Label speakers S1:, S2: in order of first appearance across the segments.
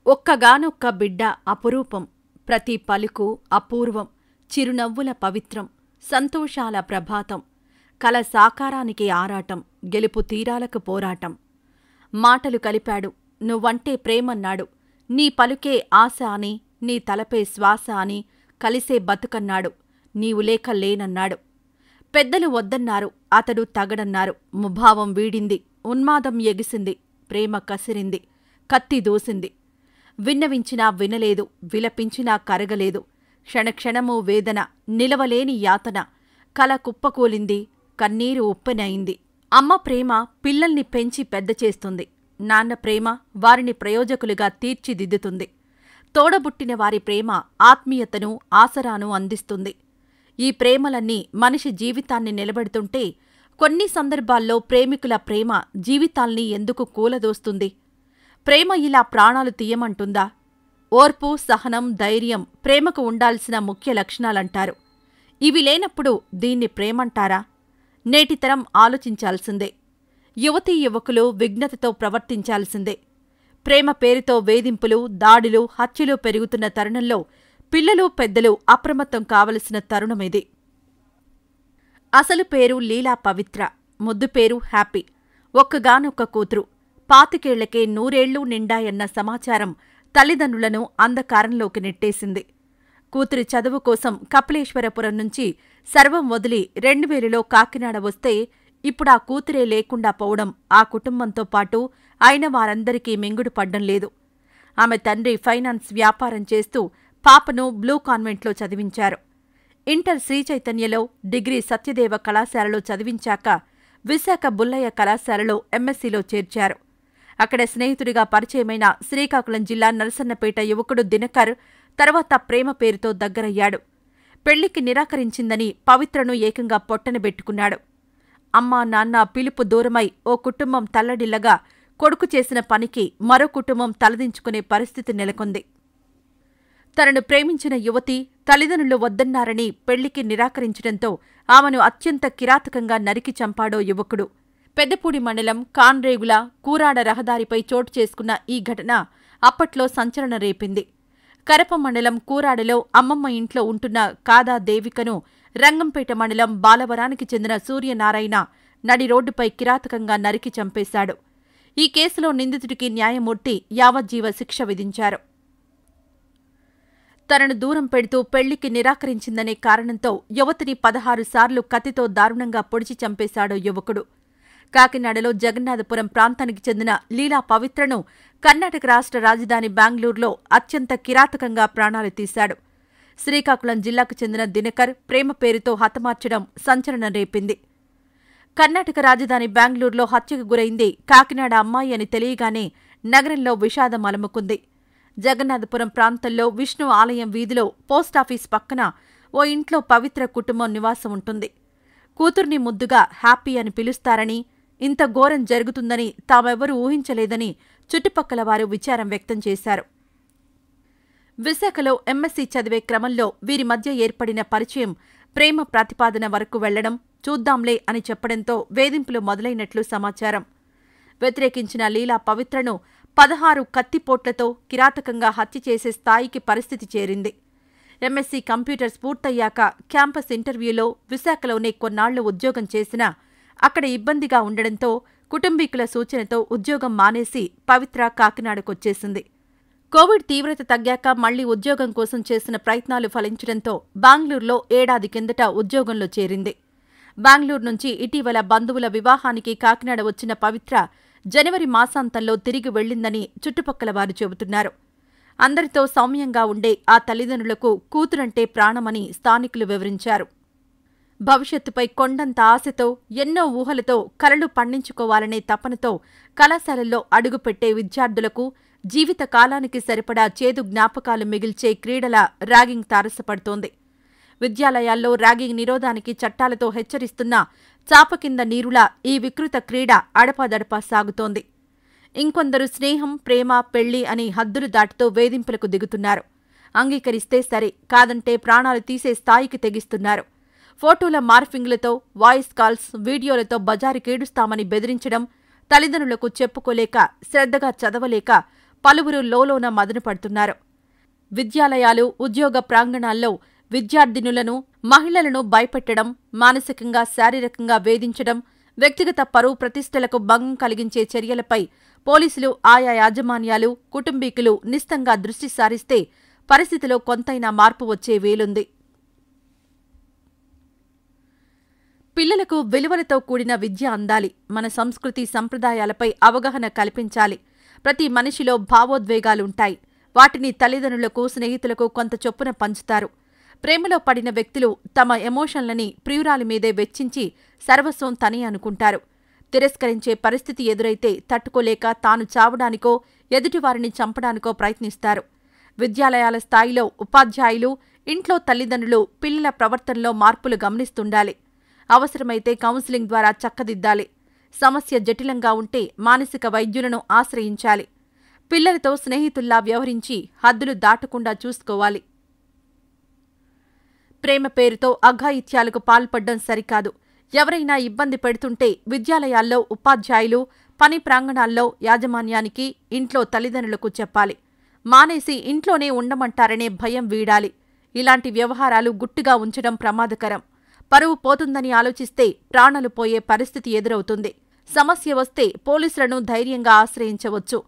S1: ఒక్కగానొక్క బిడ్డ అపురూపం, ప్రతి పలుకు అపూర్వం, చిరునవ్వుల పవిత్రం, సంతోషాల ప్రభాతం, కల సాకారానికి ఆరాటం, గెలుపు తీరాలకు పోరాటం. మాటలు కలిపాడు, నువ్వంటే ప్రేమన్నాడు, నీ పలుకే ఆశ అని, నీ తలపే శ్వాస అని, కలిసే బతుకన్నాడు, నీవు లేక లేనన్నాడు. పెద్దలు వద్దన్నారు, అతడు తగడన్నారు, ముభావం వీడింది, ఉన్మాదం ఎగిసింది, ప్రేమ కసిరింది, కత్తి దూసింది. విన్నవించినా వినలేదు, విలపించినా కరగలేదు. క్షణక్షణమూ వేదన, నిలవలేని యాతన, కల కుప్పకూలింది, కన్నీరు ఉప్పెనయింది. అమ్మ ప్రేమ పిల్లల్ని పెంచి పెద్ద చేస్తుంది. నాన్న ప్రేమ వారిని ప్రయోజకులుగా తీర్చిదిద్దుతుంది. తోడబుట్టిన వారి ప్రేమ ఆత్మీయతను, ఆసరాను అందిస్తుంది. ఈ ప్రేమలన్నీ మనిషి జీవితాన్ని నిలబెడుతుంటే, కొన్ని సందర్భాల్లో ప్రేమికుల ప్రేమ జీవితాల్ని ఎందుకు కూలదోస్తుంది? ప్రేమ ఇలా ప్రాణాలు తీయమంటుందా? ఓర్పు, సహనం, ధైర్యం ప్రేమకు ఉండాల్సిన ముఖ్య లక్షణాలంటారు. ఇవి లేనప్పుడు దీన్ని ప్రేమంటారా? నేటితరం ఆలోచించాల్సిందే. యువతీ యువకులు విఘ్నతతో ప్రవర్తించాల్సిందే. ప్రేమ పేరుతో వేధింపులు, దాడులు, హత్యలు పెరుగుతున్న తరుణంలో పిల్లలు, పెద్దలు అప్రమత్తం కావలసిన తరుణమిది. అసలు పేరు లీలా పవిత్ర, ముద్దు పేరు హ్యాపీ. ఒక్కగానొక్క కూతురు. 25 ఏళ్లకే 100 ఏళ్లు నిండాయన్న సమాచారం తల్లిదండ్రులను అంధకారంలోకి నెట్టేసింది. కూతురి చదువు కోసం కపిలేశ్వరపురం నుంచి సర్వం వదిలి 2000లో కాకినాడ వస్తే ఇప్పుడా కూతురే లేకుండా పోవడం ఆ కుటుంబంతో పాటు అయిన వారందరికీ మింగుడు పడ్డం లేదు. ఆమె తండ్రి ఫైనాన్స్ వ్యాపారం చేస్తూ పాపను బ్లూ కాన్వెంట్లో చదివించారు. ఇంటర్ శ్రీచైతన్యలో, డిగ్రీ సత్యదేవ కళాశాలలో చదివించాక విశాఖ బుల్లయ్య కళాశాలలో ఎంఎస్సీలో చేర్చారు. అక్కడ స్నేహితుడిగా పరిచయమైన శ్రీకాకుళం జిల్లా నరసన్నపేట యువకుడు దినకర్ తర్వాత ప్రేమ పేరుతో దగ్గరయ్యాడు. పెళ్లికి నిరాకరించిందని పవిత్రను ఏకంగా పొట్టనబెట్టుకున్నాడు. అమ్మా నాన్న పిలుపు దూరమై ఓ కుటుంబం తల్లడిల్లగా కొడుకు చేసిన పనికి మరో కుటుంబం తలదించుకునే పరిస్థితి నెలకొంది. తనను ప్రేమించిన యువతి తల్లిదండ్రులు వద్దన్నారని పెళ్లికి నిరాకరించడంతో ఆమెను అత్యంత కిరాతకంగా నరికి చంపాడో యువకుడు. పెద్దపూడి మండలం కాన్రేగుల కూరాడ రహదారిపై చోటు చేసుకున్న ఈ ఘటన అప్పట్లో సంచలనం రేపింది. కరప మండలం కూరాడలో అమ్మమ్మ ఇంట్లో ఉంటున్న కాదా దేవికను రంగంపేట మండలం బాలవరానికి చెందిన సూర్యనారాయణ నడి రోడ్డుపై కిరాతకంగా నరికి చంపేశాడు. ఈ కేసులో నిందితుడికి న్యాయమూర్తి యావజ్జీవ శిక్ష విధించారు. తనను దూరం పెడుతూ పెళ్లికి నిరాకరించిందనే కారణంతో యువతిని 16 సార్లు కత్తితో దారుణంగా పొడిచి చంపేశాడో యువకుడు. కాకినాడలో జగన్నాథపురం ప్రాంతానికి చెందిన లీలా పవిత్రను కర్ణాటక రాష్ట్ర రాజధాని బెంగళూరులో అత్యంత కిరాతకంగా ప్రాణాలు తీశాడు. శ్రీకాకుళం జిల్లాకు చెందిన దినకర్ ప్రేమ పేరుతో హతమార్చడం సంచలనం రేపింది. కర్ణాటక రాజధాని బెంగళూరులో హత్యకు గురైంది కాకినాడ అమ్మాయి అని తెలియగానే నగరంలో విషాదం అలముకుంది. జగన్నాథపురం ప్రాంతంలో విష్ణు ఆలయం వీధిలో పోస్టాఫీస్ పక్కన ఓ ఇంట్లో పవిత్ర కుటుంబం నివాసం ఉంటుంది. కూతుర్ని ముద్దుగా హ్యాపీ అని పిలుస్తారని, ఇంత ఘోరం జరుగుతుందని తామెవరూ ఊహించలేదని చుట్టుపక్కల వారు విచారం వ్యక్తం చేశారు. విశాఖలో ఎంఎస్సీ చదివే క్రమంలో వీరి మధ్య ఏర్పడిన పరిచయం ప్రేమ ప్రతిపాదన వరకు వెళ్లడం, చూద్దాంలే అని చెప్పడంతో వేధింపులు మొదలైనట్లు సమాచారం. వ్యతిరేకించిన లీలా పవిత్రను 16 కత్తిపోట్లతో కిరాతకంగా హత్య చేసే స్థాయికి పరిస్థితి చేరింది. ఎంఎస్సీ కంప్యూటర్స్ పూర్తయ్యాక క్యాంపస్ ఇంటర్వ్యూలో విశాఖలోనే కొన్నాళ్లు ఉద్యోగం చేసినా అక్కడ ఇబ్బందిగా ఉండడంతో కుటుంబీకుల సూచనతో ఉద్యోగం మానేసి పవిత్ర కాకినాడకొచ్చేసింది. కోవిడ్ తీవ్రత తగ్గాక మళ్లీ ఉద్యోగం కోసం చేసిన ప్రయత్నాలు ఫలించడంతో బెంగళూరులో ఏడాది కిందట ఉద్యోగంలో చేరింది. బెంగళూరు నుంచి ఇటీవల బంధువుల వివాహానికి కాకినాడ వచ్చిన పవిత్ర జనవరి మాసాంతంలో తిరిగి వెళ్లిందని చుట్టుపక్కల వారు చెబుతున్నారు. అందరితో సౌమ్యంగా ఉండే ఆ తల్లిదండ్రులకు కూతురంటే ప్రాణమని స్థానికులు వివరించారు. భవిష్యత్తుపై కొండంత ఆశతో, ఎన్నో ఊహలతో కలలు పండించుకోవాలనే తపనతో కళాశాలల్లో అడుగుపెట్టే విద్యార్థులకు జీవిత కాలానికి సరిపడా చేదు జ్ఞాపకాలు మిగిల్చే క్రీడల ర్యాగింగ్ తారసపడుతోంది. విద్యాలయాల్లో ర్యాగింగ్ నిరోధానికి చట్టాలతో హెచ్చరిస్తున్నా చాప కింద నీరులా ఈ వికృత క్రీడ అడపాదడపా సాగుతోంది. ఇంకొందరు స్నేహం, ప్రేమ, పెళ్లి అని హద్దులు దాటుతూ వేధింపులకు దిగుతున్నారు. అంగీకరిస్తే సరే, కాదంటే ప్రాణాలు తీసే స్థాయికి తెగిస్తున్నారు. ఫోటోల మార్ఫింగ్లతో, వాయిస్ కాల్స్, వీడియోలతో బజారుకీడుస్తామని బెదిరించడం, తల్లిదండ్రులకు చెప్పుకోలేక, శ్రద్ధగా చదవలేక పలువురు లోలోన మదన పడుతున్నారు. విద్యాలయాలు, ఉద్యోగ ప్రాంగణాల్లో విద్యార్థినులను, మహిళలను భయపెట్టడం, మానసికంగా, శారీరకంగా వేధించడం, వ్యక్తిగత పరువు ప్రతిష్టలకు భంగం కలిగించే చర్యలపై పోలీసులు, ఆయా యాజమాన్యాలు, కుటుంబీకులు నిశితంగా దృష్టి సారిస్తే పరిస్థితిలో కొంతైనా మార్పు వచ్చే వీలుంది. పిల్లలకు విలువలతో కూడిన విద్య అందాలి. మన సంస్కృతి, సంప్రదాయాలపై అవగాహన కల్పించాలి. ప్రతి మనిషిలో భావోద్వేగాలుంటాయి. వాటిని తల్లిదండ్రులకు, స్నేహితులకు కొంత చొప్పున పంచుతారు. ప్రేమలో పడిన వ్యక్తులు తమ ఎమోషన్లని ప్రియురాలి మీదే వెచ్చించి సర్వస్వం తనే అనుకుంటారు. తిరస్కరించే పరిస్థితి ఎదురైతే తట్టుకోలేక తాను చావడానికో, ఎదుటివారిని చంపడానికో ప్రయత్నిస్తారు. విద్యాలయాల స్థాయిలో ఉపాధ్యాయులు, ఇంట్లో తల్లిదండ్రులు పిల్లల ప్రవర్తనలో మార్పులు గమనిస్తుండాలి. అవసరమైతే కౌన్సిలింగ్ ద్వారా చక్కదిద్దాలి. సమస్య జటిలంగా ఉంటే మానసిక వైద్యులను ఆశ్రయించాలి. పిల్లలతో స్నేహితుల్లా వ్యవహరించి హద్దులు దాటకుండా చూసుకోవాలి. ప్రేమ పేరుతో అఘాయిత్యాలకు పాల్పడ్డం సరికాదు. ఎవరైనా ఇబ్బంది పెడుతుంటే విద్యాలయాల్లో ఉపాధ్యాయులు, పని ప్రాంగణాల్లో యాజమాన్యానికి, ఇంట్లో తల్లిదండ్రులకు చెప్పాలి. మానేసి ఇంట్లోనే ఉండమంటారనే భయం వీడాలి. ఇలాంటి వ్యవహారాలు గుట్టుగా ఉంచడం ప్రమాదకరం. పరువు పోతుందని ఆలోచిస్తే ప్రాణాలు పోయే పరిస్థితి ఎదురవుతుంది. సమస్య వస్తే పోలీసులను ధైర్యంగా ఆశ్రయించవచ్చు.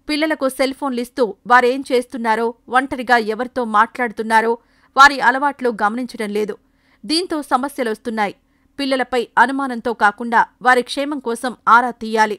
S1: పిల్లలకు సెల్ఫోన్లిస్తూ వారేం చేస్తున్నారో, ఒంటరిగా ఎవరితో మాట్లాడుతున్నారో, వారి అలవాట్లు గమనించడం లేదు. దీంతో సమస్యలొస్తున్నాయి. పిల్లలపై అనుమానంతో కాకుండా వారి క్షేమం కోసం ఆరా తీయాలి.